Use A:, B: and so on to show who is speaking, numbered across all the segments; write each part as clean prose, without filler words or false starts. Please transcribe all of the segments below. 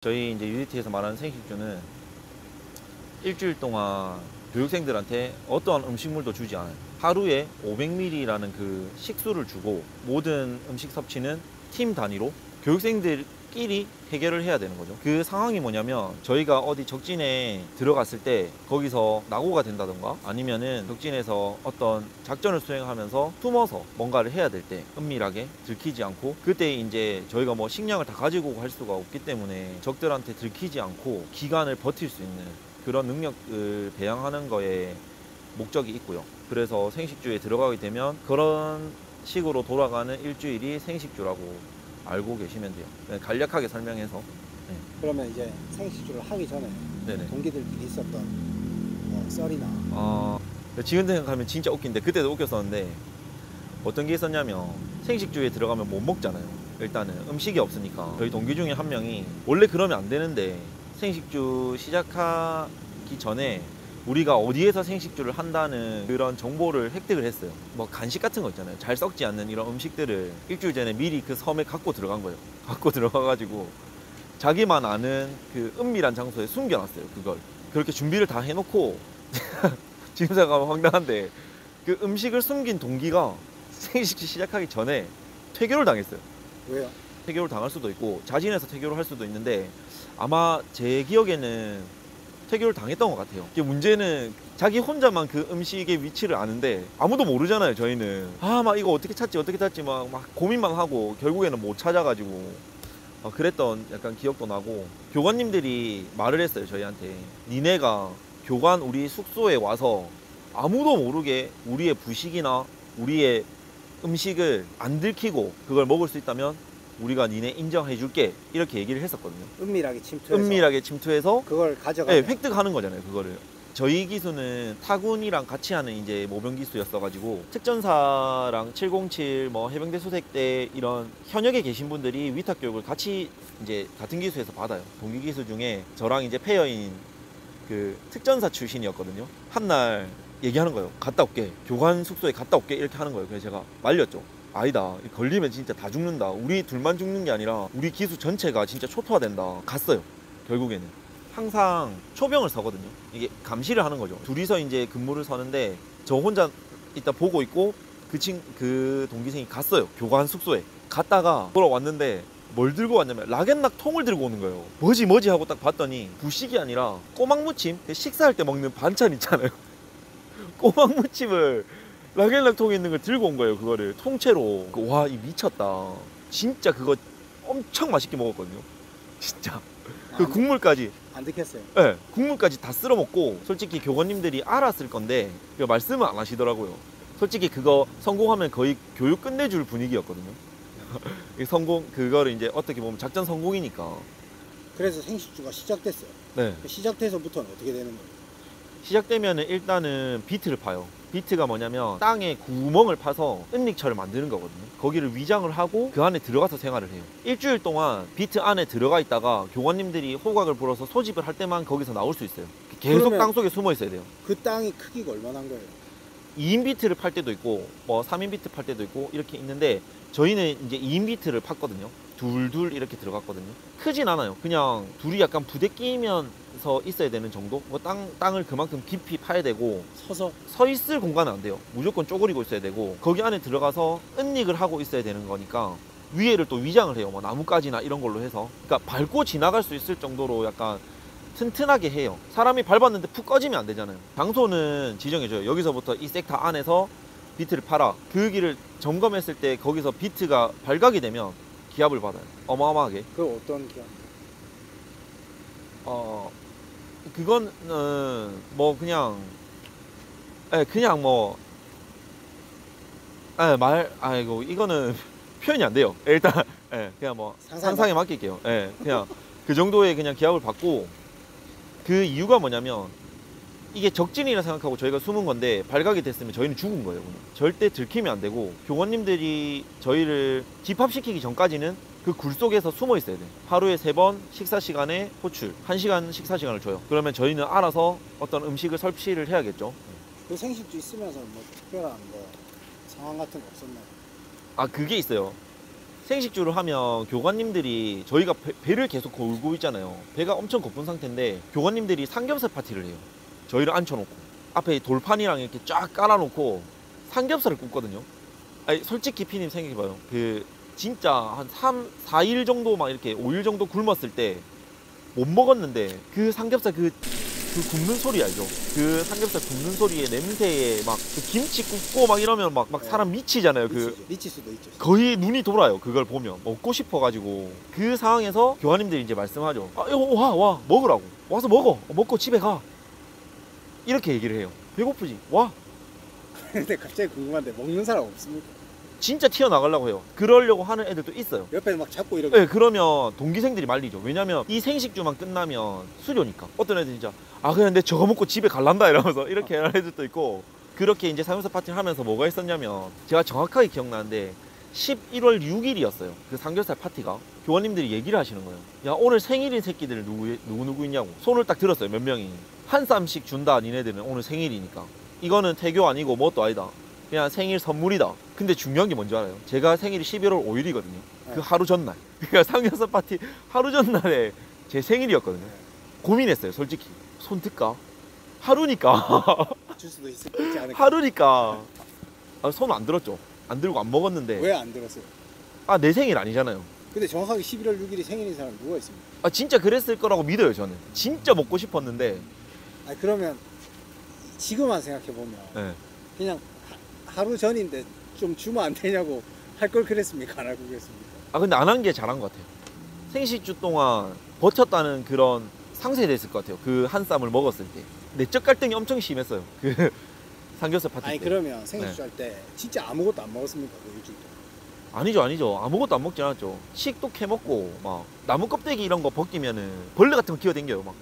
A: 저희 이제 UDT에서 말하는 생식주는 일주일 동안 교육생들한테 어떠한 음식물도 주지 않아요. 하루에 500ml라는 그 식수를 주고 모든 음식 섭취는 팀 단위로 교육생들끼리 해결을 해야 되는 거죠. 그 상황이 뭐냐면 저희가 어디 적진에 들어갔을 때 거기서 낙오가 된다던가 아니면은 적진에서 어떤 작전을 수행하면서 숨어서 뭔가를 해야 될 때 은밀하게 들키지 않고, 그때 이제 저희가 뭐 식량을 다 가지고 갈 수가 없기 때문에 적들한테 들키지 않고 기간을 버틸 수 있는 그런 능력을 배양하는 거에 목적이 있고요. 그래서 생식주에 들어가게 되면 그런 식으로 돌아가는 일주일이 생식주라고 알고 계시면 돼요. 네, 간략하게 설명해서. 네.
B: 그러면 이제 생식주를 하기 전에
A: 네네.
B: 동기들끼리 있었던 뭐 썰이나
A: 지금 생각하면 진짜 웃긴데 그때도 웃겼었는데, 어떤 게 있었냐면 생식주에 들어가면 못 먹잖아요. 일단은 음식이 없으니까. 저희 동기 중에 한 명이 원래 그러면 안 되는데 생식주 시작하기 전에 우리가 어디에서 생식주를 한다는 그런 정보를 획득을 했어요. 뭐 간식 같은 거 있잖아요. 잘 썩지 않는 이런 음식들을 일주일 전에 미리 그 섬에 갖고 들어간 거예요. 갖고 들어가가지고 자기만 아는 그 은밀한 장소에 숨겨놨어요. 그걸 그렇게 준비를 다 해놓고 지금 생각하면 황당한데 그 음식을 숨긴 동기가 생식주 시작하기 전에 퇴교를 당했어요.
B: 왜요?
A: 퇴교를 당할 수도 있고 자진해서 퇴교를 할 수도 있는데, 아마 제 기억에는 퇴교를 당했던 것 같아요. 이게 문제는 자기 혼자만 그 음식의 위치를 아는데 아무도 모르잖아요. 저희는 막 이거 어떻게 찾지 막 고민만 하고 결국에는 못 찾아가지고 그랬던 약간 기억도 나고, 교관님들이 말을 했어요. 저희한테 니네가 교관 우리 숙소에 와서 아무도 모르게 우리의 부식이나 우리의 음식을 안 들키고 그걸 먹을 수 있다면 우리가 니네 인정해 줄게, 이렇게 얘기를 했었거든요.
B: 은밀하게 침투해서
A: 그걸
B: 가져가는.
A: 네, 획득하는 거잖아요. 그거를 저희 기수는 타군이랑 같이 하는 이제 모병 기수였어가지고 특전사랑 707 뭐 해병대 수색대 이런 현역에 계신 분들이 위탁 교육을 같이 이제 같은 기수에서 받아요. 동기 기수 중에 저랑 이제 페어인 그 특전사 출신이었거든요. 한날 얘기하는 거예요. 갔다 올게, 교관 숙소에 갔다 올게, 이렇게 하는 거예요. 그래서 제가 말렸죠. 아니다, 걸리면 진짜 다 죽는다. 우리 둘만 죽는 게 아니라 우리 기수 전체가 진짜 초토화된다. 갔어요. 결국에는 항상 초병을 서거든요. 이게 감시를 하는 거죠. 둘이서 이제 근무를 서는데 저 혼자 이따 보고 있고 그 동기생이 갔어요. 교관 숙소에 갔다가 돌아왔는데 뭘 들고 왔냐면 락앤락 통을 들고 오는 거예요. 뭐지 하고 딱 봤더니 부식이 아니라 꼬막무침, 식사할 때 먹는 반찬 있잖아요. 꼬막무침을 락앤락 통에 있는 걸 들고 온 거예요. 그거를 통째로. 와, 이 미쳤다. 진짜 그거 엄청 맛있게 먹었거든요. 진짜. 그 국물까지
B: 안 들켰어요.
A: 네, 국물까지 다 쓸어 먹고. 솔직히 교관님들이 알았을 건데 말씀은 안 하시더라고요. 솔직히 그거 성공하면 거의 교육 끝내줄 분위기였거든요. 그거를 이제 어떻게 보면 작전 성공이니까.
B: 그래서 생식주가 시작됐어요.
A: 네.
B: 시작돼서부터는 어떻게 되는 거예요?
A: 시작되면은 일단은 비트를 파요. 비트가 뭐냐면 땅에 구멍을 파서 은닉처를 만드는 거거든요. 거기를 위장을 하고 그 안에 들어가서 생활을 해요. 일주일 동안 비트 안에 들어가 있다가 교관님들이 호각을 불어서 소집을 할 때만 거기서 나올 수 있어요. 계속 땅 속에 숨어 있어야 돼요.
B: 그 땅이 크기가 얼마나 한 거예요?
A: 2인 비트를 팔 때도 있고 뭐 3인 비트 팔 때도 있고 이렇게 있는데, 저희는 이제 2인 비트를 팠거든요. 둘 이렇게 들어갔거든요. 크진 않아요. 그냥 둘이 약간 부대 끼면서 있어야 되는 정도? 뭐 땅을 그만큼 깊이 파야 되고 서 있을 공간은 안 돼요. 무조건 쪼그리고 있어야 되고 거기 안에 들어가서 은닉을 하고 있어야 되는 거니까 위에를 또 위장을 해요. 뭐 나뭇가지나 이런 걸로 해서. 그러니까 밟고 지나갈 수 있을 정도로 약간 튼튼하게 해요. 사람이 밟았는데 푹 꺼지면 안 되잖아요. 장소는 지정해줘요. 여기서부터 이 섹터 안에서 비트를 팔아. 그 길을 점검했을 때 거기서 비트가 발각이 되면 기합을 받아요. 어마어마하게.
B: 그 어떤 기합?
A: 그거는 뭐 그냥 뭐 아이고 이거는 표현이 안 돼요. 일단 그냥 뭐 상상에 맡길게요. 그냥 그 정도의 그냥 기합을 받고, 그 이유가 뭐냐면 이게 적진이라 생각하고 저희가 숨은 건데 발각이 됐으면 저희는 죽은 거예요. 그냥. 절대 들키면 안 되고 교관님들이 저희를 집합시키기 전까지는 그 굴 속에서 숨어 있어야 돼요. 하루에 3번 식사 시간에 호출 1시간 식사 시간을 줘요. 그러면 저희는 알아서 어떤 음식을 섭취를 해야겠죠.
B: 그 생식주 있으면서 뭐 특별한 뭐 상황 같은 거 없었나요?
A: 그게 있어요. 생식주를 하면 교관님들이 저희가 배를 계속 골고 있잖아요. 배가 엄청 고픈 상태인데 교관님들이 삼겹살 파티를 해요. 저희를 앉혀놓고 앞에 돌판이랑 이렇게 쫙 깔아놓고 삼겹살을 굽거든요. 아니 솔직히 피님 생각해봐요. 그 진짜 한 3, 4일 정도 막 이렇게 5일 정도 굶었을 때 못 먹었는데 그 삼겹살 그 굽는 소리 알죠? 그 삼겹살 굽는 소리에 냄새에 막 그 김치 굽고 막 이러면 막
B: 네.
A: 사람 미치잖아요.
B: 미칠 수도 있죠.
A: 거의 눈이 돌아요. 그걸 보면 먹고 싶어가지고 그 상황에서 교관님들이 이제 말씀하죠. 아 이거 와 먹으라고 와서 먹고 집에 가 이렇게 얘기를 해요. 배고프지 와.
B: 근데 갑자기 궁금한데 먹는 사람 없습니까?
A: 진짜 튀어나가려고 해요. 그러려고 하는 애들도 있어요.
B: 옆에 막 잡고 이러고.
A: 네, 그러면 동기생들이 말리죠. 왜냐면 이 생식주만 끝나면 수료니까. 어떤 애들 진짜 아 그냥 내 저거 먹고 집에 갈란다 이러면서 이렇게 하는 애들도 있고. 그렇게 이제 삼겹살 파티를 하면서 뭐가 있었냐면 제가 정확하게 기억나는데 11월 6일이었어요. 그 삼겹살 파티가. 교원님들이 얘기를 하시는 거예요. 야 오늘 생일인 새끼들 누구 있냐고. 손을 딱 들었어요. 몇 명이. 한 쌈씩 준다 니네들은 오늘 생일이니까. 이거는 태교 아니고 뭣도 아니다. 그냥 생일 선물이다. 근데 중요한 게 뭔지 알아요? 제가 생일이 11월 5일이거든요. 그 하루 전날. 그러니까 삼겹살 파티 하루 전날에 제 생일이었거든요. 고민했어요, 솔직히. 손 들까? 하루니까.
B: 줄 수도 있지 않을까.
A: 하루니까. 아, 손 안 들었죠. 안 들고 안 먹었는데.
B: 왜 안 들었어요?
A: 아, 내 생일 아니잖아요.
B: 근데 정확하게 11월 6일이 생일인 사람 누가 있습니까?
A: 아, 진짜 그랬을 거라고 믿어요, 저는. 진짜 먹고 싶었는데.
B: 아니 그러면 지금만 생각해 보면
A: 네.
B: 그냥 하루 전인데 좀 주면 안 되냐고 할 걸 그랬습니까? 안 하고 그랬습니까?
A: 아, 근데 안 한 게 잘한 것 같아요. 생식주 동안 버텼다는 그런 상쇄됐을 것 같아요. 그 한 쌈을 먹었을 때. 내적 갈등이 엄청 심했어요. 그 삼겹살 파티
B: 아니
A: 때.
B: 그러면 생일주 할 때 진짜 아무것도 안 먹었습니까? 그 일주일 동안?
A: 아니죠. 아무것도 안 먹지 않았죠. 칡도 캐먹고 막 나무 껍데기 이런 거 벗기면은 벌레 같은 거 기어댕겨요. 막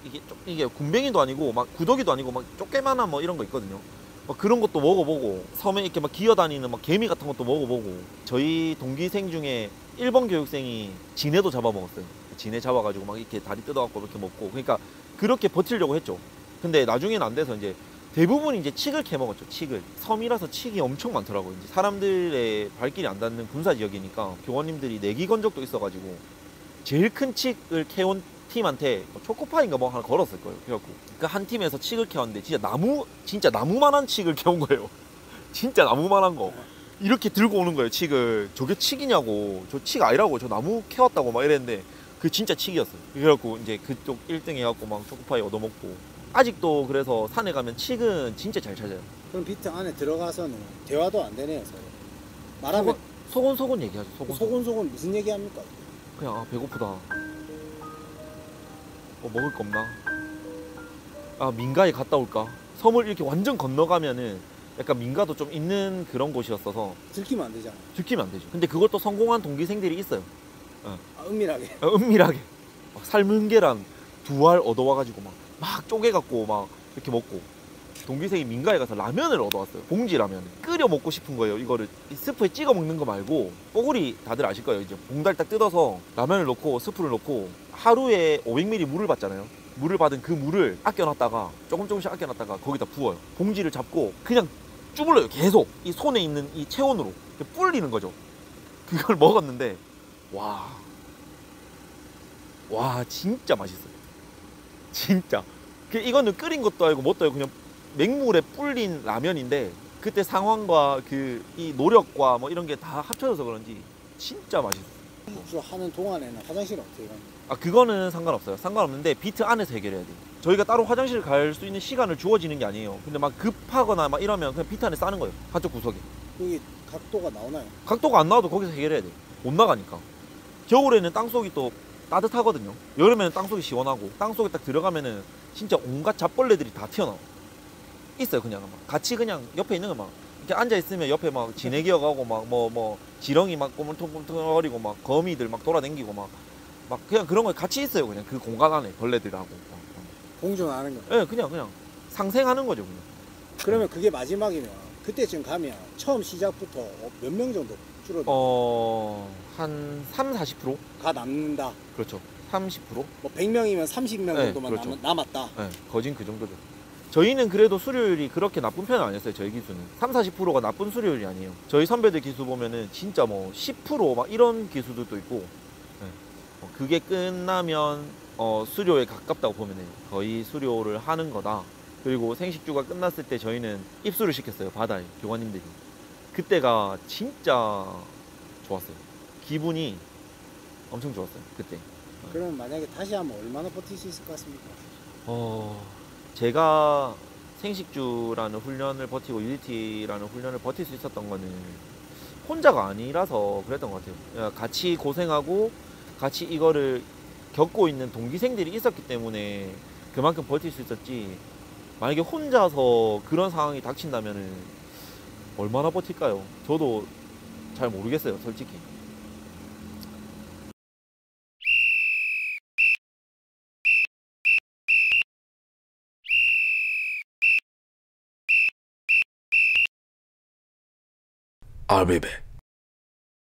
A: 이게 군뱅이도 아니고 막 구더기도 아니고 막 쪼깨만한 뭐 이런 거 있거든요. 막 그런 것도 먹어보고 섬에 이렇게 막 기어다니는 막 개미 같은 것도 먹어보고. 저희 동기생 중에 1번 교육생이 진해도 잡아먹었어요. 진해 잡아가지고 막 이렇게 다리 뜯어갖고 이렇게 먹고. 그러니까 그렇게 버티려고 했죠. 근데 나중에는 안 돼서 이제 대부분 이제 칡을 캐먹었죠. 칡을. 섬이라서 칡이 엄청 많더라고요. 이제 사람들의 발길이 안 닿는 군사 지역이니까 교관님들이 내기 건 적도 있어가지고 제일 큰 칡을 캐온 팀한테 초코파이인가 뭐 하나 걸었을 거예요. 그래갖고 그 한 팀에서 칡을 캐왔는데 진짜 나무만한 칡을 캐온 거예요. 진짜 나무만한 거. 이렇게 들고 오는 거예요. 칡을. 저게 칡이냐고. 저 칡 아니라고. 저 나무 캐왔다고 막 이랬는데 그 진짜 칡이었어요. 그래갖고 이제 그쪽 1등 해갖고 막 초코파이 얻어먹고. 아직도 그래서 산에 가면 칡은 진짜 잘 찾아요.
B: 그럼 비트 안에 들어가서는 대화도 안 되네요. 서로. 말하면
A: 소곤소곤 얘기하죠.
B: 소곤소곤 무슨 얘기합니까?
A: 그냥 아, 배고프다. 먹을 거 없나? 아 민가에 갔다 올까? 섬을 이렇게 완전 건너가면은 약간 민가도 좀 있는 그런 곳이었어서
B: 들키면 안 되잖아.
A: 들키면 안 되죠. 근데 그것도 성공한 동기생들이 있어요.
B: 아, 은밀하게.
A: 은밀하게 막 삶은 계란 2알 얻어와가지고 막 쪼개갖고 막 이렇게 먹고. 동기생이 민가에 가서 라면을 얻어왔어요. 봉지 라면. 끓여 먹고 싶은 거예요. 이거를 이 스프에 찍어 먹는 거 말고 뽀글이 다들 아실 거예요. 이제 봉다리 딱 뜯어서 라면을 넣고 스프를 넣고 하루에 500ml 물을 받잖아요. 물을 받은 그 물을 아껴놨다가 조금씩 아껴놨다가 거기다 부어요. 봉지를 잡고 그냥 쭈물러요. 계속 이 손에 있는 이 체온으로 불리는 거죠. 그걸 먹었는데 와 진짜 맛있어요. 진짜. 이거는 끓인 것도 아니고 뭣도 아니고 그냥 맹물에 불린 라면인데 그때 상황과 이 노력과 뭐 이런 게 다 합쳐져서 그런지 진짜 맛있어요.
B: 주 하는 동안에는 화장실은 어떻게 가요?
A: 아 그거는 상관없어요. 상관없는데 비트 안에서 해결해야 돼요. 저희가 따로 화장실 갈 수 있는 시간을 주어지는 게 아니에요. 근데 막 급하거나 막 이러면 그냥 비트 안에 싸는 거예요. 한쪽 구석에.
B: 여기 각도가 나오나요?
A: 각도가 안 나와도 거기서 해결해야 돼요. 못 나가니까. 겨울에는 땅속이 또 따뜻하거든요. 여름에는 땅속이 시원하고 땅속에 딱 들어가면은 진짜 온갖 잡벌레들이 다 튀어나와. 있어요. 그냥 막 같이 그냥 옆에 있는 거 막 이렇게 앉아 있으면 옆에 막 지네 기어가고 막 뭐 지렁이 막 꼬물통거리고 막 거미들 막 돌아다니고 막 그냥 그런 거 같이 있어요. 그냥 그 공간 안에 벌레들하고.
B: 공존하는 거.
A: 예, 그냥 상생하는 거죠. 그냥.
B: 그러면 그게 마지막이면 그때쯤 가면 처음 시작부터 몇 명 정도 줄어들어?
A: 한 30-40%?
B: 가 남는다.
A: 그렇죠. 30%?
B: 뭐 100명이면 30명
A: 네,
B: 정도만
A: 그렇죠.
B: 남았다.
A: 네, 거진 그 정도죠. 저희는 그래도 수료율이 그렇게 나쁜 편은 아니었어요. 저희 기수는 30-40%가 나쁜 수료율이 아니에요. 저희 선배들 기수 보면은 진짜 뭐 10%막 이런 기수들도 있고, 네. 그게 끝나면 수료에 가깝다고 보면 돼요. 거의 수료를 하는 거다. 그리고 생식주가 끝났을 때 저희는 입수를 시켰어요. 바다에 교관님들이. 그때가 진짜 좋았어요. 기분이 엄청 좋았어요. 그때.
B: 그럼 만약에 다시 하면 얼마나 버틸 수 있을 것 같습니까?
A: 제가 생식주라는 훈련을 버티고 UDT라는 훈련을 버틸 수 있었던 거는 혼자가 아니라서 그랬던 것 같아요. 같이 고생하고 같이 이거를 겪고 있는 동기생들이 있었기 때문에 그만큼 버틸 수 있었지. 만약에 혼자서 그런 상황이 닥친다면은 얼마나 버틸까요? 저도 잘 모르겠어요, 솔직히.
C: I'll be back.